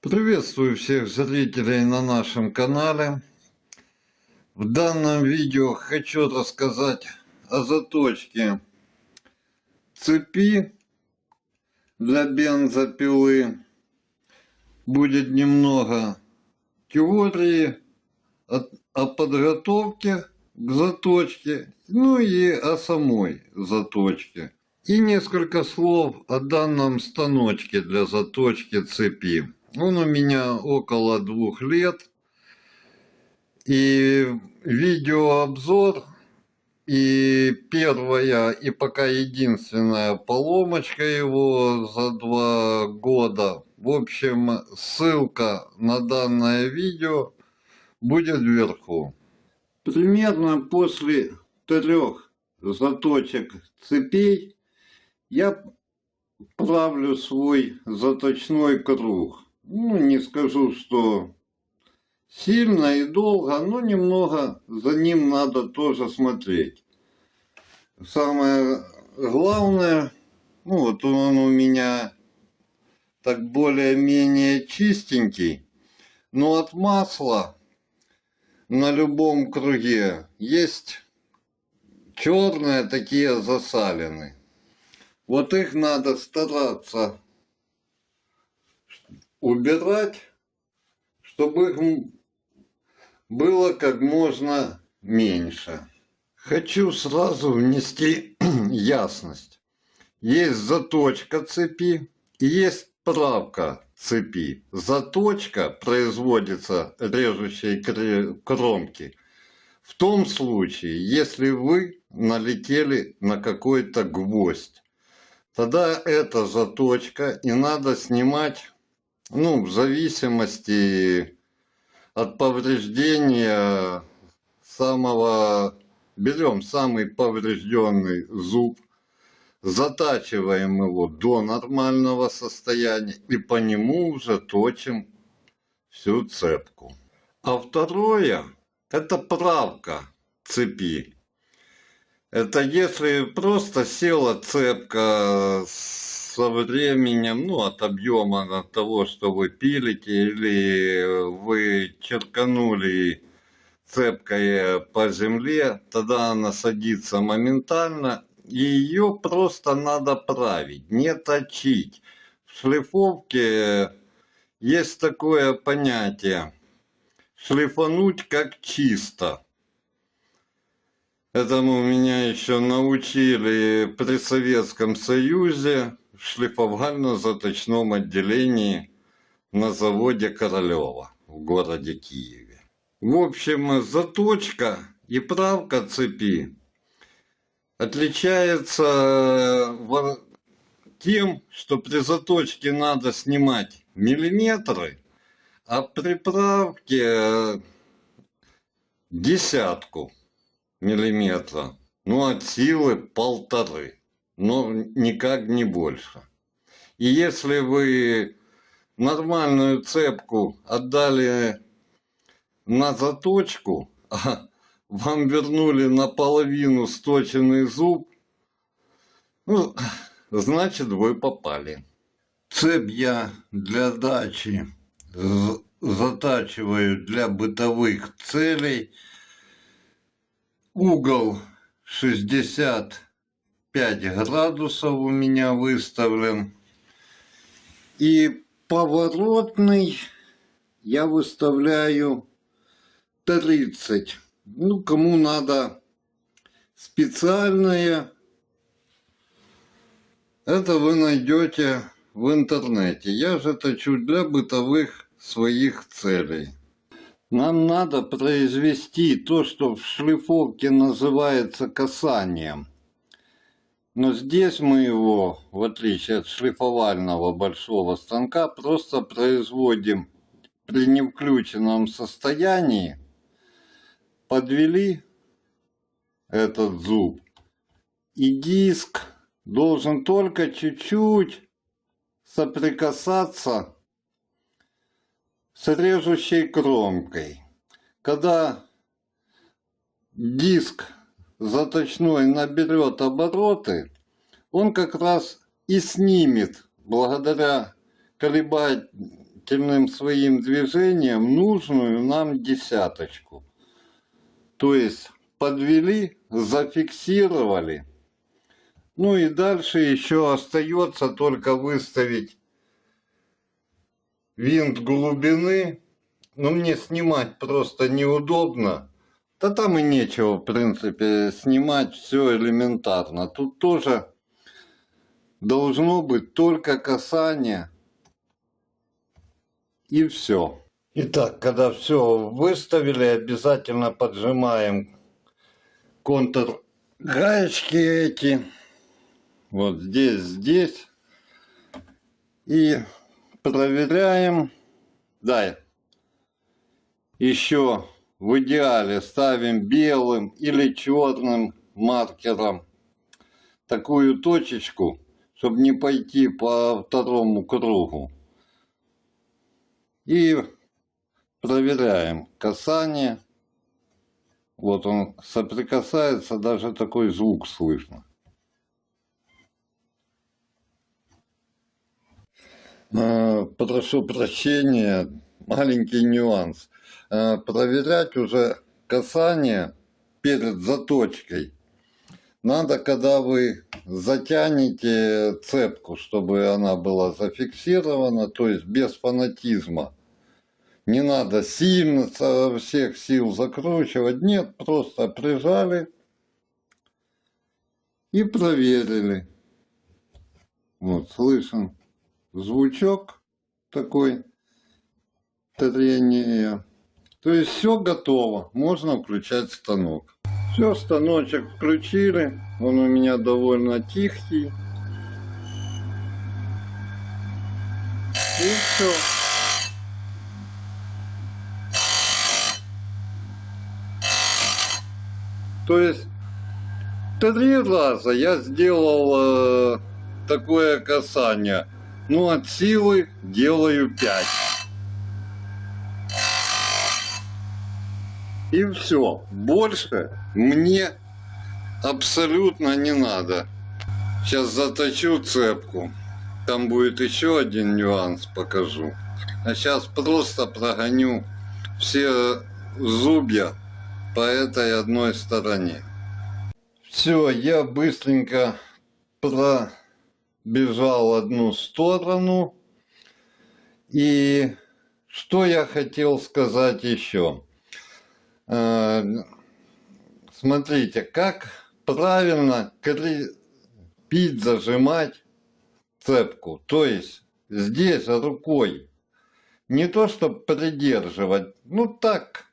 Приветствую всех зрителей на нашем канале. В данном видео хочу рассказать о заточке цепи для бензопилы. Будет немного теории о подготовке к заточке, ну и о самой заточке. И несколько слов о данном станочке для заточки цепи. Он у меня около 2 лет. И видеообзор, и первая, и пока единственная поломочка его за 2 года. В общем, ссылка на данное видео будет вверху. Примерно после 3 заточек цепей я правлю свой заточной круг. Ну, не скажу, что сильно и долго, но немного за ним надо тоже смотреть. Самое главное, ну вот он у меня так более-менее чистенький, но от масла на любом круге есть черные такие засалины. Вот их надо стараться убирать, чтобы их было как можно меньше. Хочу сразу внести ясность. Есть заточка цепи и есть правка цепи. Заточка производится режущей кромки в том случае, если вы налетели на какой-то гвоздь. Тогда это заточка, и надо снимать, ну, в зависимости от повреждения берем самый поврежденный зуб, затачиваем его до нормального состояния и по нему уже точим всю цепку. А второе – это правка цепи. Это если просто села цепка со временем, ну, от объема от того, что вы пилите, или вы черканули цепкой по земле, тогда она садится моментально, и ее просто надо править, не точить. В шлифовке есть такое понятие – шлифануть как чисто. Этому меня еще научили при Советском Союзе в шлифовально-заточном отделении на заводе Королева в городе Киеве. В общем, заточка и правка цепи отличается тем, что при заточке надо снимать миллиметры, а при правке десятку миллиметра, ну от силы 1,5, но никак не больше. И если вы нормальную цепку отдали на заточку, а вам вернули наполовину сточенный зуб, ну, значит вы попали. Цепь я для дачи затачиваю для бытовых целей. Угол 65 градусов у меня выставлен. И поворотный я выставляю 30. Ну, кому надо специальное, это вы найдете в интернете. Я же точу для бытовых своих целей. Нам надо произвести то, что в шлифовке называется касанием. Но здесь мы его, в отличие от шлифовального большого станка, просто производим при невключенном состоянии. Подвели этот зуб, и диск должен только чуть-чуть соприкасаться с режущей кромкой. Когда диск заточной наберет обороты, он как раз и снимет, благодаря колебательным своим движениям, нужную нам десяточку. То есть подвели, зафиксировали. Ну и дальше еще остается только выставить винт глубины. Но мне снимать просто неудобно. Да там и нечего, в принципе, снимать, все элементарно. Тут тоже должно быть только касание. И все. Итак, когда все выставили, обязательно поджимаем контур гаечки эти. Вот здесь, здесь. И проверяем. Да, еще в идеале ставим белым или черным маркером такую точечку, чтобы не пойти по второму кругу. И проверяем касание. Вот он соприкасается, даже такой звук слышно. Прошу прощения, маленький нюанс. Проверять уже касание перед заточкой надо, когда вы затянете цепку, чтобы она была зафиксирована, то есть без фанатизма. Не надо сильно со всех сил закручивать, нет, просто прижали и проверили. Вот, слышен звучок такой, трение. То есть все готово, можно включать станок. Все, станочек включили, он у меня довольно тихий. И все. То есть 3 раза я сделал такое касание. Ну, от силы делаю 5. И все. Больше мне абсолютно не надо. Сейчас заточу цепку. Там будет еще один нюанс, покажу. А сейчас просто прогоню все зубья по этой одной стороне. Все, я быстренько пробежал одну сторону. И что я хотел сказать еще? Смотрите, как правильно крепить, зажимать цепку. То есть здесь рукой не то чтобы придерживать, ну так,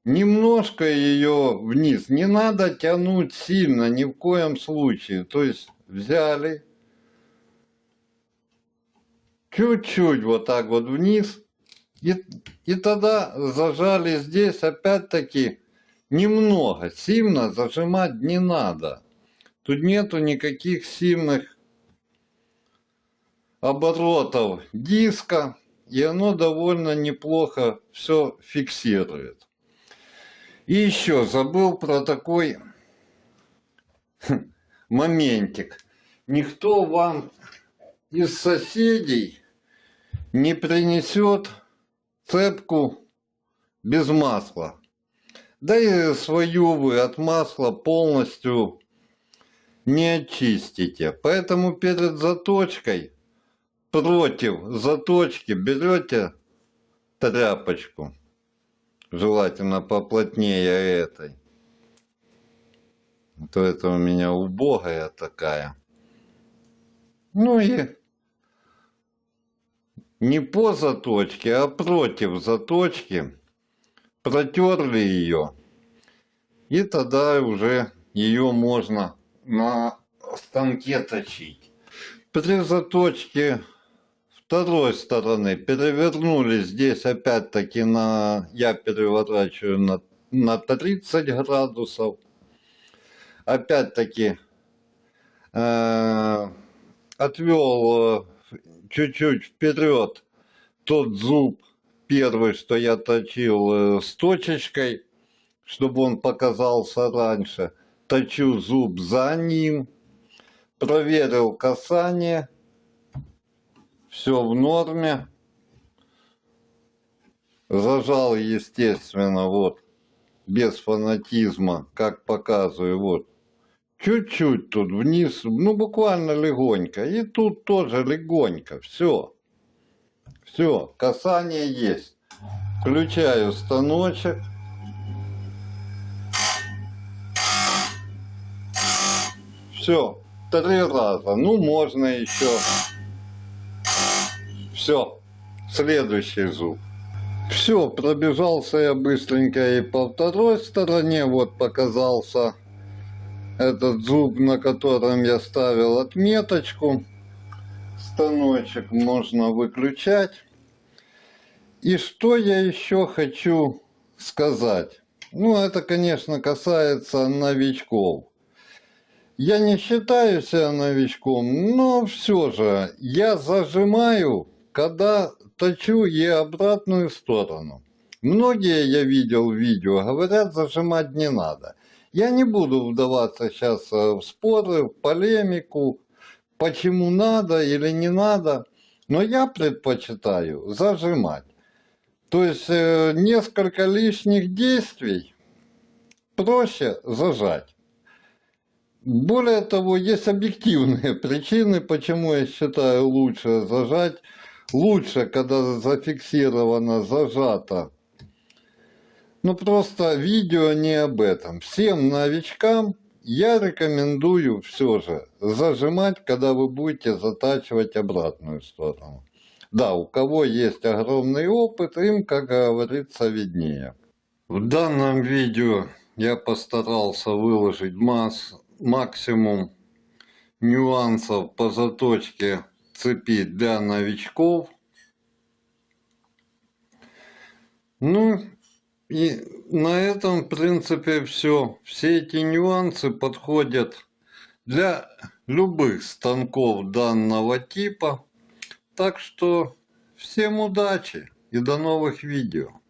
немножко ее вниз. Не надо тянуть сильно, ни в коем случае. То есть взяли, чуть-чуть вот так вот вниз. И тогда зажали здесь, опять-таки, немного. Сильно зажимать не надо. Тут нету никаких сильных оборотов диска. И оно довольно неплохо все фиксирует. И еще забыл про такой моментик. Никто вам из соседей не принесет цепку без масла. Да и свою вы от масла полностью не очистите. Поэтому перед заточкой, против заточки, берете тряпочку, желательно поплотнее этой. То это у меня убогая такая. Ну и не по заточке, а против заточки протерли ее. И тогда уже ее можно на станке точить. При заточке второй стороны перевернули здесь опять-таки я переворачиваю на 30 градусов. Опять-таки отвел чуть-чуть вперед тот зуб первый, что я точил с точечкой, чтобы он показался раньше. Точу зуб за ним. проверил касание. Все в норме. Зажал, естественно, вот, без фанатизма, как показываю, вот. Чуть-чуть тут вниз, ну буквально легонько. И тут тоже легонько. Все. Все, касание есть. Включаю станочек. Все, 3 раза. Ну, можно еще. Все, следующий зуб. Все, пробежался я быстренько и по второй стороне. Вот показался этот зуб, на котором я ставил отметочку. Станочек можно выключать. И что я еще хочу сказать? Ну, это, конечно, касается новичков. Я не считаю себя новичком, но все же я зажимаю, когда точу и обратную сторону. Многие, я видел видео, говорят, зажимать не надо. Я не буду вдаваться сейчас в споры, в полемику, почему надо или не надо, но я предпочитаю зажимать. То есть несколько лишних действий проще зажать. Более того, есть объективные причины, почему я считаю лучше зажать. Лучше, когда зафиксировано, зажато. Ну просто видео не об этом. Всем новичкам я рекомендую все же зажимать, когда вы будете затачивать обратную сторону. Да, у кого есть огромный опыт, им, как говорится, виднее. В данном видео я постарался выложить максимум нюансов по заточке цепи для новичков. Ну и на этом, в принципе, все. Все эти нюансы подходят для любых станков данного типа. Так что всем удачи и до новых видео.